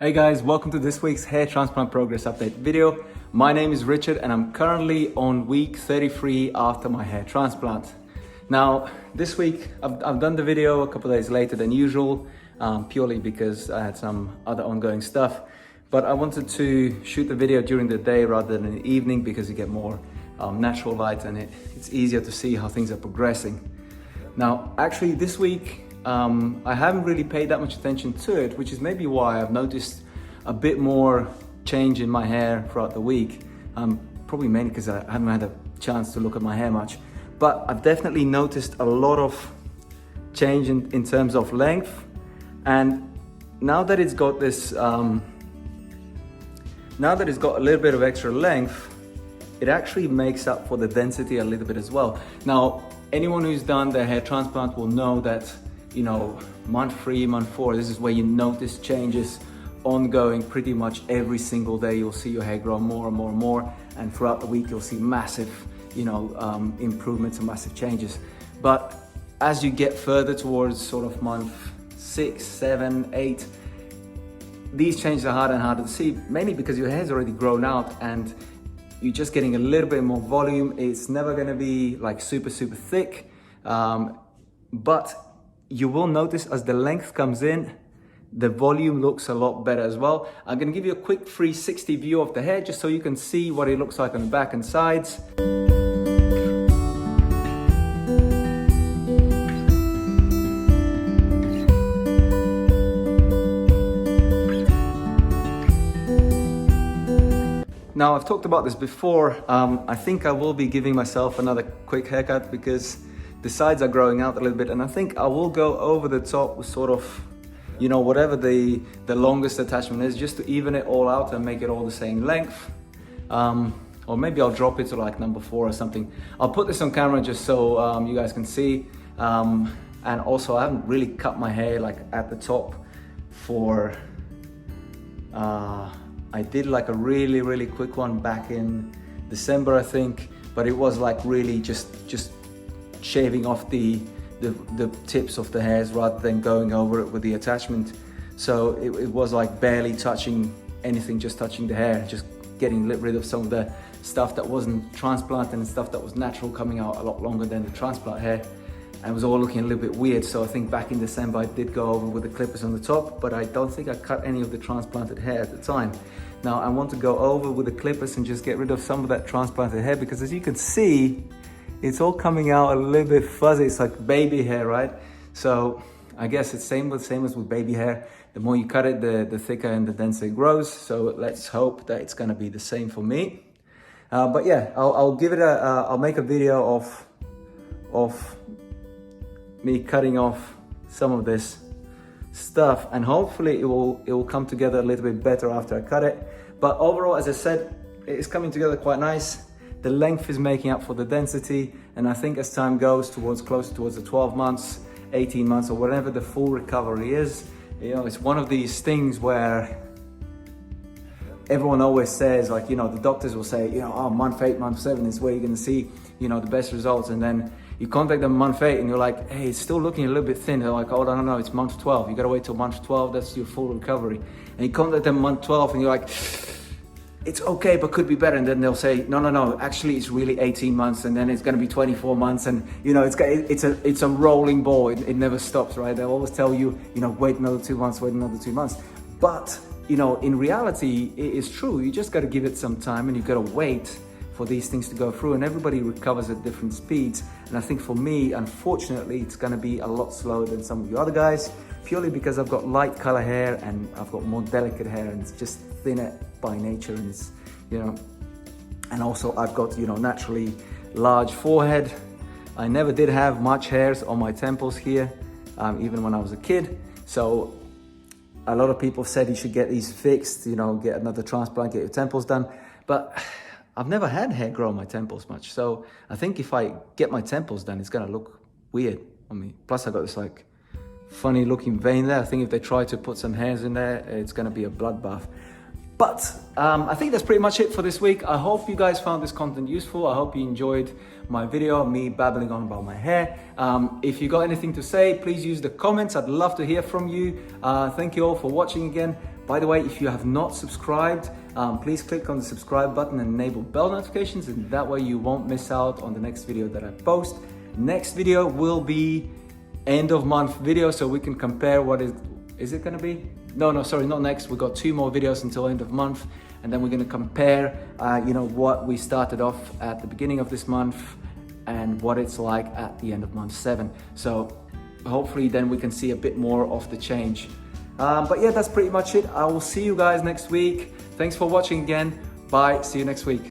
Hey guys, welcome to this week's hair transplant progress update video. My name is Richard and I'm currently on week 33 after my hair transplant. Now, this week I've done the video a couple of days later than usual, purely because I had some other ongoing stuff. But I wanted to shoot the video during the day rather than in the evening because you get more natural light and it's easier to see how things are progressing. Now, actually this week, I haven't really paid that much attention to it, which is maybe why I've noticed a bit more change in my hair throughout the week. Probably mainly because I haven't had a chance to look at my hair much. But I've definitely noticed a lot of change in terms of length. And now that it's got this, now that it's got a little bit of extra length, it actually makes up for the density a little bit as well. Now, anyone who's done their hair transplant will know that, you know, month 3, month 4, this is where you notice changes ongoing pretty much every single day. You'll see your hair grow more and more and more, and throughout the week you'll see massive, improvements and massive changes. But as you get further towards sort of month 6, 7, 8, these changes are harder and harder to see, mainly because your hair's already grown out and you're just getting a little bit more volume. It's never gonna be like super thick, but you will notice as the length comes in, the volume looks a lot better as well. I'm gonna give you a quick 360 view of the hair just so you can see what it looks like on the back and sides. Now, I've talked about this before. I think I will be giving myself another quick haircut because the sides are growing out a little bit, and I think I will go over the top with sort of, whatever the longest attachment is, just to even it all out and make it all the same length. Or maybe I'll drop it to like number 4 or something. I'll put this on camera just so you guys can see. And also I haven't really cut my hair like at the top for, I did like a really quick one back in December, I think, but it was like really just shaving off the tips of the hairs rather than going over it with the attachment. So it was like barely touching anything, just touching the hair, just getting rid of some of the stuff that wasn't transplant and stuff that was natural coming out a lot longer than the transplant hair, and it was all looking a little bit weird. So I think back in December I did go over with the clippers on the top, but I don't think I cut any of the transplanted hair at the time. Now I want to go over with the clippers and just get rid of some of that transplanted hair, because as you can see, it's all coming out a little bit fuzzy. It's like baby hair, right? So I guess it's same as with baby hair. The more you cut it, the thicker and the denser it grows. So let's hope that it's gonna be the same for me. But yeah, I'll give it I'll make a video of me cutting off some of this stuff, and hopefully it will come together a little bit better after I cut it. But overall, as I said, it's coming together quite nice. The length is making up for the density, and I think as time goes closer towards the 12 months, 18 months, or whatever the full recovery is, it's one of these things where everyone always says, like, the doctors will say, oh, month 8, month 7 is where you're gonna see, the best results. And then you contact them month 8 and you're like, hey, it's still looking a little bit thin. They're like, oh, no, it's month 12. You gotta wait till month 12, that's your full recovery. And you contact them month 12 and you're like, it's okay, but could be better. And then they'll say, no, actually it's really 18 months, and then it's gonna be 24 months. And it's a rolling ball, it never stops, right? They'll always tell you, wait another 2 months, wait another 2 months. But, in reality, it is true. You just gotta give it some time and you gotta wait for these things to go through, and everybody recovers at different speeds. And I think for me, unfortunately, it's gonna be a lot slower than some of you other guys, purely because I've got light color hair and I've got more delicate hair, and it's just thinner by nature, and it's, and also I've got, naturally large forehead. I never did have much hairs on my temples here, even when I was a kid. So a lot of people said you should get these fixed, get another transplant, get your temples done. But I've never had hair grow on my temples much. So I think if I get my temples done, it's gonna look weird on me. Plus I got this like funny looking vein there. I think if they try to put some hairs in there, it's gonna be a bloodbath. But I think that's pretty much it for this week. I hope you guys found this content useful. I hope you enjoyed my video, me babbling on about my hair. If you got anything to say, please use the comments. I'd love to hear from you. Thank you all for watching again. By the way, if you have not subscribed, please click on the subscribe button and enable bell notifications, and that way you won't miss out on the next video that I post. Next video will be end of month video, so we can compare what is it gonna be? No, sorry, not next. We've got 2 more videos until end of month, and then we're gonna compare, what we started off at the beginning of this month and what it's like at the end of month 7. So hopefully then we can see a bit more of the change. But yeah, that's pretty much it. I will see you guys next week. Thanks for watching again. Bye, see you next week.